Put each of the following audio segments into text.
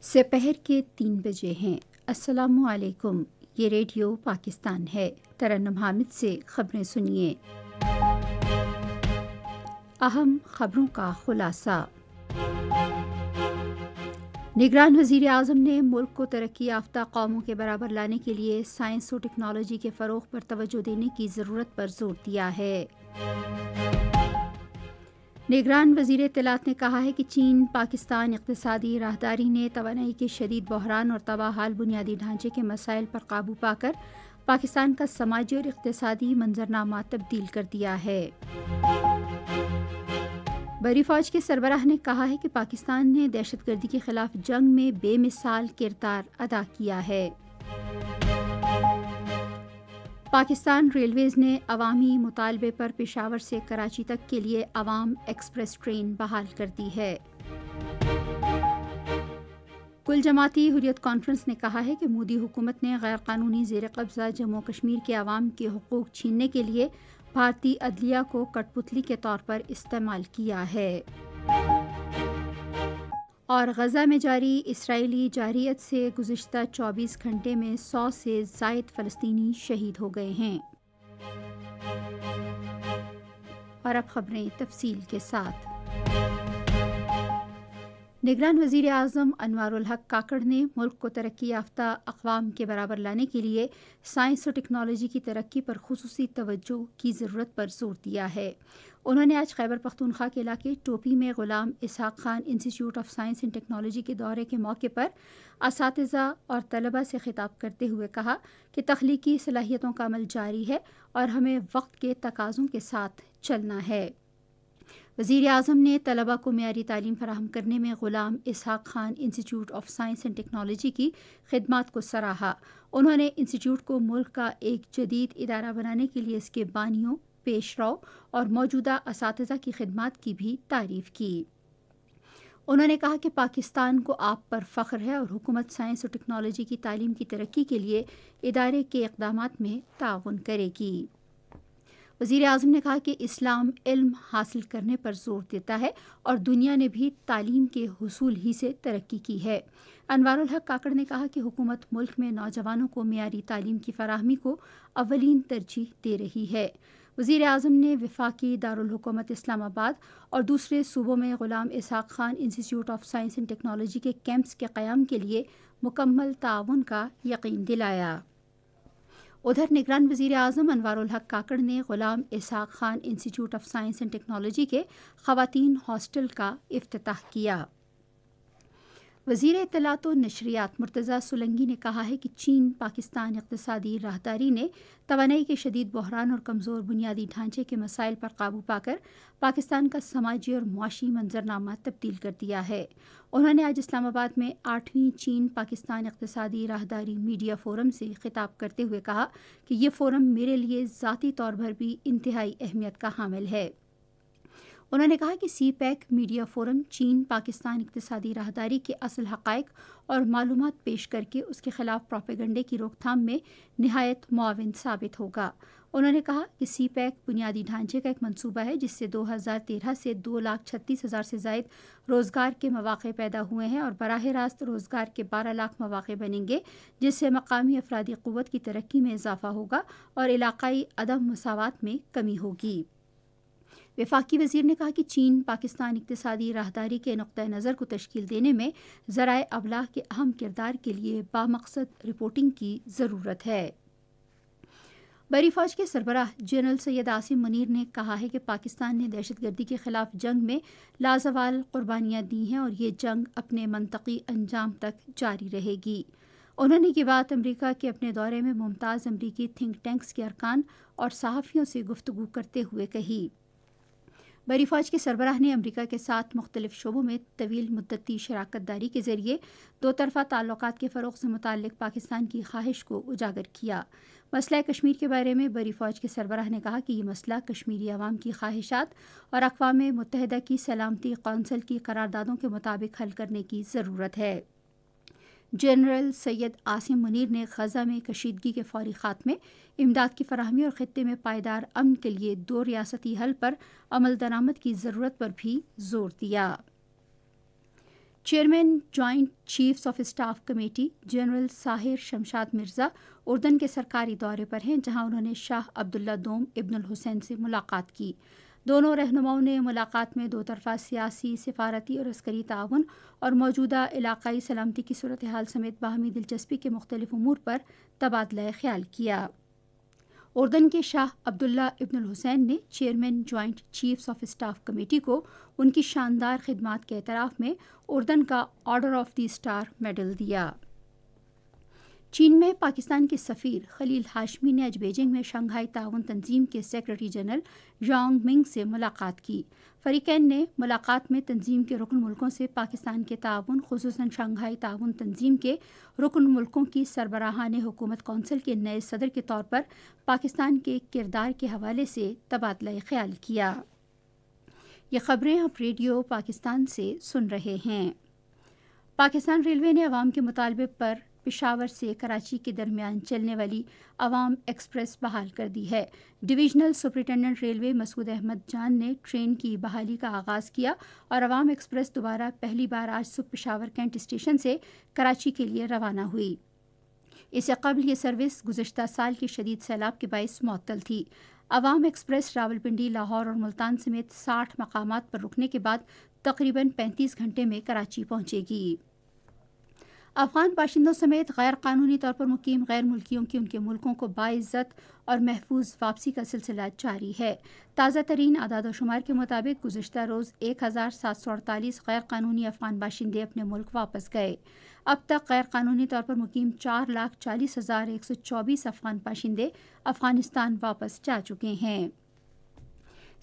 سپہر کے 3 بجے ہیں۔ السلام علیکم، یہ ریڈیو پاکستان ہے۔ ترنم حامد سے خبریں سنیے۔ اہم خبروں کا خلاصہ۔ نگران وزیر اعظم نے ملک کو ترقی یافتہ قوموں کے برابر لانے کے لیے سائنس و ٹیکنالوجی کے فروغ پر توجہ دینے کی ضرورت پر زور دیا ہے۔ نگران وزیر اطلاعات نے کہا ہے کہ چین پاکستان اقتصادی راہداری نے توانائی کے شدید بحران اور تباہ حال بنیادی ڈھانچے کے مسائل پر قابو پا کر پاکستان کا سماجی اور اقتصادی منظرنامہ تبدیل کر دیا ہے۔ بحری فوج کے سربراہ نے کہا ہے کہ پاکستان نے دہشت گردی کے خلاف جنگ میں بے مثال کردار ادا کیا ہے۔ پاکستان ریلویز نے عوامی مطالبے پر پشاور سے کراچی تک کے لیے عوام ایکسپریس ٹرین بحال کر دی ہے۔ کل جماعتی حریت کانفرنس نے کہا ہے کہ مودی حکومت نے غیر قانونی زیر قبضہ جموں و کشمیر کے عوام کے حقوق چھیننے کے لیے بھارتی عدلیہ کو کٹ پتلی کے طور پر استعمال کیا ہے۔ اور غزہ میں جاری اسرائیلی جارحیت سے گزشتہ 24 گھنٹے میں 100 سے زائد فلسطینی شہید ہو گئے ہیں۔ اور اب خبریں تفصیل کے ساتھ۔ نگران وزیر اعظم انوار الحق کاکڑ نے ملک کو ترقی یافتہ اقوام کے برابر لانے کے لیے سائنس و ٹیکنالوجی کی ترقی پر خصوصی توجہ کی ضرورت پر زور دیا ہے۔ انہوں نے آج خیبر پختونخوا کے علاقے ٹوپی میں غلام اسحاق خان انسٹی ٹیوٹ آف سائنس اینڈ ٹیکنالوجی کے دورے کے موقع پر اساتذہ اور طلباء سے خطاب کرتے ہوئے کہا کہ تخلیقی صلاحیتوں کا عمل جاری ہے اور ہمیں وقت کے تقاضوں کے ساتھ چلنا ہے۔ وزیر اعظم نے طلباء کو معیاری تعلیم فراہم کرنے میں غلام اسحاق خان انسٹی ٹیوٹ آف سائنس اینڈ ٹیکنالوجی کی خدمات کو سراہا۔ انہوں نے انسٹی ٹیوٹ کو ملک کا ایک جدید ادارہ بنانے کے لیے اس کے بانیوں، پیش رو اور موجودہ اساتذہ کی خدمات کی بھی تعریف کی۔ انہوں نے کہا کہ پاکستان کو آپ پر فخر ہے اور حکومت سائنس و ٹیکنالوجی کی تعلیم کی ترقی کے لیے ادارے کے اقدامات میں تعاون کرے گی۔ وزیر اعظم نے کہا کہ اسلام علم حاصل کرنے پر زور دیتا ہے اور دنیا نے بھی تعلیم کے حصول ہی سے ترقی کی ہے۔ انوار الحق کاکڑ نے کہا کہ حکومت ملک میں نوجوانوں کو معیاری تعلیم کی فراہمی کو اولین ترجیح دے رہی ہے۔ وزیر اعظم نے وفاقی دارالحکومت اسلام آباد اور دوسرے صوبوں میں غلام اسحاق خان انسٹی ٹیوٹ آف سائنس اینڈ ٹیکنالوجی کے کیمپس کے قیام کے لیے مکمل تعاون کا یقین دلایا۔ ادھر نگران وزیر اعظم انوار الحق کاکڑ نے غلام اسحاق خان انسٹی ٹیوٹ آف سائنس اینڈ ٹیکنالوجی کے خواتین ہاسٹل کا افتتاح کیا۔ وزیر اطلاعات و نشریات مرتضیٰ سولنگی نے کہا ہے کہ چین پاکستان اقتصادی راہداری نے توانائی کے شدید بحران اور کمزور بنیادی ڈھانچے کے مسائل پر قابو پا کر پاکستان کا سماجی اور معاشی منظرنامہ تبدیل کر دیا ہے۔ انہوں نے آج اسلام آباد میں 8ویں چین پاکستان اقتصادی راہداری میڈیا فورم سے خطاب کرتے ہوئے کہا کہ یہ فورم میرے لیے ذاتی طور پر بھی انتہائی اہمیت کا حامل ہے۔ انہوں نے کہا کہ سی پیک میڈیا فورم چین پاکستان اقتصادی راہداری کے اصل حقائق اور معلومات پیش کر کے اس کے خلاف پروپیگنڈے کی روک تھام میں نہایت معاون ثابت ہوگا۔ انہوں نے کہا کہ سی پیک بنیادی ڈھانچے کا ایک منصوبہ ہے جس سے 2013 سے 2,36,000 سے زائد روزگار کے مواقع پیدا ہوئے ہیں اور براہ راست روزگار کے 12 لاکھ مواقع بنیں گے، جس سے مقامی افرادی قوت کی ترقی میں اضافہ ہوگا اور علاقائی عدم مساوات میں کمی ہوگی۔ وفاقی وزیر نے کہا کہ چین پاکستان اقتصادی راہداری کے نقطہ نظر کو تشکیل دینے میں ذرائع ابلاغ کے اہم کردار کے لیے بامقصد رپورٹنگ کی ضرورت ہے۔ بحری فوج کے سربراہ جنرل سید عاصم منیر نے کہا ہے کہ پاکستان نے دہشت گردی کے خلاف جنگ میں لازوال قربانیاں دی ہیں اور یہ جنگ اپنے منطقی انجام تک جاری رہے گی۔ انہوں نے یہ بات امریکہ کے اپنے دورے میں ممتاز امریکی تھنک ٹینکس کے ارکان اور صحافیوں سے گفتگو کرتے ہوئے کہی۔ بحری فوج کے سربراہ نے امریکہ کے ساتھ مختلف شعبوں میں طویل مدتی شراکت داری کے ذریعے دو طرفہ تعلقات کے فروغ سے متعلق پاکستان کی خواہش کو اجاگر کیا۔ مسئلہ کشمیر کے بارے میں بحری فوج کے سربراہ نے کہا کہ یہ مسئلہ کشمیری عوام کی خواہشات اور اقوام متحدہ کی سلامتی کونسل کی قراردادوں کے مطابق حل کرنے کی ضرورت ہے۔ جنرل سید عاصم منیر نے غزہ میں کشیدگی کے فوری خاتمے، امداد کی فراہمی اور خطے میں پائیدار امن کے لیے 2 ریاستی حل پر عمل درآمد کی ضرورت پر بھی زور دیا۔ Chairman joint chiefs of staff committee general Sahir Shamshad Mirza اردن کے سرکاری دورے پر ہیں، جہاں انہوں نے شاہ عبداللہ دوم ابن الحسین سے ملاقات کی۔ دونوں رہنماؤں نے ملاقات میں دو طرفہ سیاسی، سفارتی اور عسکری تعاون اور موجودہ علاقائی سلامتی کی صورتحال سمیت باہمی دلچسپی کے مختلف امور پر تبادلہ خیال کیا۔ اردن کے شاہ عبداللہ ابن الحسین نے chairman joint chiefs of staff committee کو ان کی شاندار خدمات کے اعتراف میں اردن کا order of the star medal دیا۔ چین میں پاکستان کے سفیر خلیل ہاشمی نے آج بیجنگ میں شنگھائی تعاون تنظیم کے سیکرٹری جنرل یانگ منگ سے ملاقات کی۔ فریقین نے ملاقات میں تنظیم کے رکن ملکوں سے پاکستان کے تعاون، خصوصاً شنگھائی تعاون تنظیم کے رکن ملکوں کی سربراہان حکومت کونسل کے نئے صدر کے طور پر پاکستان کے کردار کے حوالے سے تبادلہ خیال کیا۔ یہ خبریں آپ ریڈیو پاکستان سے سن رہے ہیں۔ پاکستان ریلوے نے عوام کے مطالبے پر پشاور سے کراچی کے درمیان چلنے والی عوام ایکسپریس بحال کر دی ہے۔ ڈویژنل سپرنٹینڈنٹ ریلوے مسعود احمد جان نے ٹرین کی بحالی کا آغاز کیا اور عوام ایکسپریس دوبارہ پہلی بار آج صبح پشاور کینٹ اسٹیشن سے کراچی کے لیے روانہ ہوئی۔ اس سے قبل یہ سروس گزشتہ سال کے شدید سیلاب کے باعث معطل تھی۔ عوام ایکسپریس راولپنڈی، لاہور اور ملتان سمیت 60 مقامات پر رکنے کے بعد تقریباً 35 گھنٹے میں کراچی پہنچے گی۔ افغان باشندوں سمیت غیر قانونی طور پر مقیم غیر ملکیوں کی ان کے ملکوں کو باعزت اور محفوظ واپسی کا سلسلہ جاری ہے۔ تازہ ترین اعداد و شمار کے مطابق گزشتہ روز 1748 غیر قانونی افغان باشندے اپنے ملک واپس گئے۔ اب تک غیر قانونی طور پر مقیم 4,40,124 افغان باشندے افغانستان واپس جا چکے ہیں۔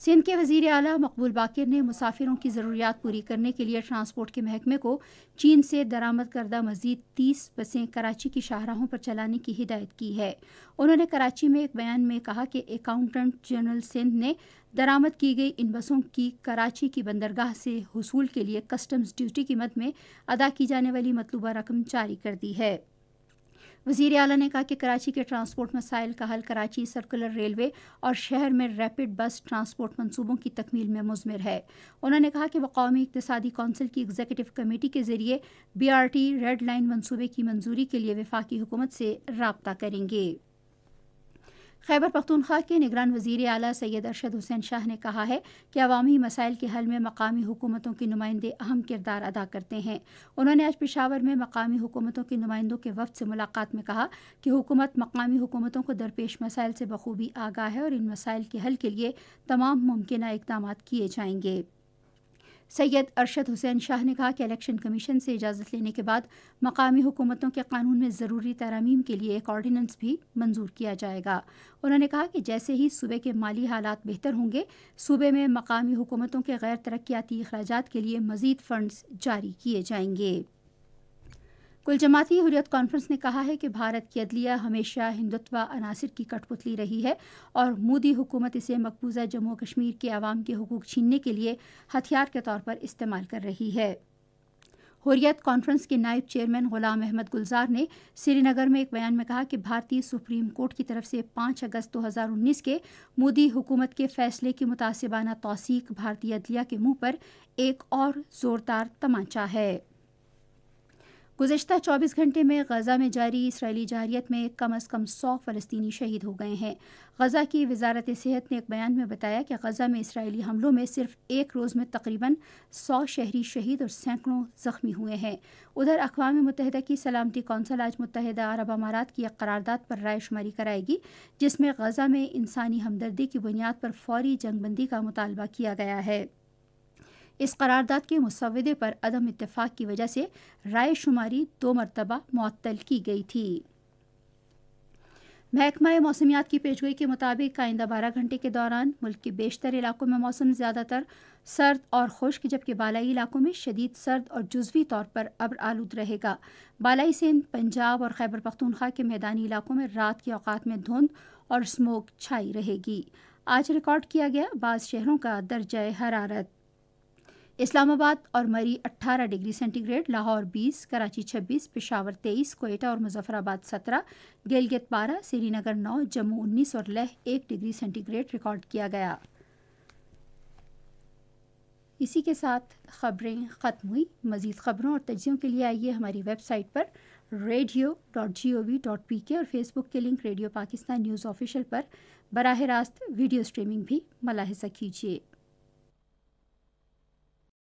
سندھ کے وزیر اعلیٰ مقبول باقر نے مسافروں کی ضروریات پوری کرنے کے لیے ٹرانسپورٹ کے محکمے کو چین سے درآمد کردہ مزید 30 بسیں کراچی کی شاہراہوں پر چلانے کی ہدایت کی ہے۔ انہوں نے کراچی میں ایک بیان میں کہا کہ اکاؤنٹنٹ جنرل سندھ نے درآمد کی گئی ان بسوں کی کراچی کی بندرگاہ سے حصول کے لیے کسٹمز ڈیوٹی کی مد میں ادا کی جانے والی مطلوبہ رقم جاری کر دی ہے۔ وزیر اعلیٰ نے کہا کہ کراچی کے ٹرانسپورٹ مسائل کا حل کراچی سرکولر ریلوے اور شہر میں ریپڈ بس ٹرانسپورٹ منصوبوں کی تکمیل میں مضمر ہے۔ انہوں نے کہا کہ وہ قومی اقتصادی کونسل کی ایگزیکٹو کمیٹی کے ذریعے BRT ریڈ لائن منصوبے کی منظوری کے لیے وفاقی حکومت سے رابطہ کریں گے۔ خیبر پختونخوا کے نگران وزیر اعلیٰ سید ارشد حسین شاہ نے کہا ہے کہ عوامی مسائل کے حل میں مقامی حکومتوں کے نمائندے اہم کردار ادا کرتے ہیں۔ انہوں نے آج پشاور میں مقامی حکومتوں کے نمائندوں کے وفد سے ملاقات میں کہا کہ حکومت مقامی حکومتوں کو درپیش مسائل سے بخوبی آگاہ ہے اور ان مسائل کے حل کے لیے تمام ممکنہ اقدامات کیے جائیں گے۔ سید ارشد حسین شاہ نے کہا کہ الیکشن کمیشن سے اجازت لینے کے بعد مقامی حکومتوں کے قانون میں ضروری ترامیم کے لیے ایک آرڈیننس بھی منظور کیا جائے گا۔ انہوں نے کہا کہ جیسے ہی صوبے کے مالی حالات بہتر ہوں گے، صوبے میں مقامی حکومتوں کے غیر ترقیاتی اخراجات کے لیے مزید فنڈز جاری کیے جائیں گے۔ کل جماعتی حریت کانفرنس نے کہا ہے کہ بھارت کی عدلیہ ہمیشہ ہندوتوا عناصر کی کٹ پتلی رہی ہے اور مودی حکومت اسے مقبوضہ جموں و کشمیر کے عوام کے حقوق چھیننے کے لیے ہتھیار کے طور پر استعمال کر رہی ہے۔ حریت کانفرنس کے نائب چیئرمین غلام احمد گلزار نے سری نگر میں ایک بیان میں کہا کہ بھارتی سپریم کورٹ کی طرف سے 5 اگست 2019 کے مودی حکومت کے فیصلے کی متعصبانہ توثیق بھارتی عدلیہ کے منہ پر ایک اور زوردار تمانچہ ہے۔ گزشتہ 24 گھنٹے میں غزہ میں جاری اسرائیلی جارحیت میں کم از کم 100 فلسطینی شہید ہو گئے ہیں۔ غزہ کی وزارت صحت نے ایک بیان میں بتایا کہ غزہ میں اسرائیلی حملوں میں صرف ایک روز میں تقریباً 100 شہری شہید اور سینکڑوں زخمی ہوئے ہیں۔ ادھر اقوام متحدہ کی سلامتی کونسل آج متحدہ عرب امارات کی ایک قرارداد پر رائے شماری کرائے گی، جس میں غزہ میں انسانی ہمدردی کی بنیاد پر فوری جنگ بندی کا مطالبہ کیا گیا ہے۔ اس قرارداد کے مسودے پر عدم اتفاق کی وجہ سے رائے شماری 2 مرتبہ معطل کی گئی تھی۔ محکمہ موسمیات کی پیشگوئی کے مطابق آئندہ 12 گھنٹے کے دوران ملک کے بیشتر علاقوں میں موسم زیادہ تر سرد اور خشک، جبکہ بالائی علاقوں میں شدید سرد اور جزوی طور پر ابر آلود رہے گا۔ بالائی سندھ، پنجاب اور خیبر پختونخوا کے میدانی علاقوں میں رات کے اوقات میں دھند اور اسموگ چھائی رہے گی۔ آج ریکارڈ کیا گیا بعض شہروں کا درجہ حرارت: اسلام آباد اور Murree 18 degree centigrade, Lahore 20، Karachi 26، Peshawar 23، Quetta اور مظفر آباد 17، گلگت 12، سری نگر 9، جموں 19 اور Leh 1 degree centigrade record کیا گیا۔ اسی کے ساتھ خبریں ختم ہوئی. مزید خبروں اور تجزیوں کے لیے آئیے ہماری ویب سائٹ پر radio.gov.pk اور فیس بک کے link radio Pakistan news official پر براہ راست ویڈیو اسٹریمنگ بھی ملاحظہ کیجیے.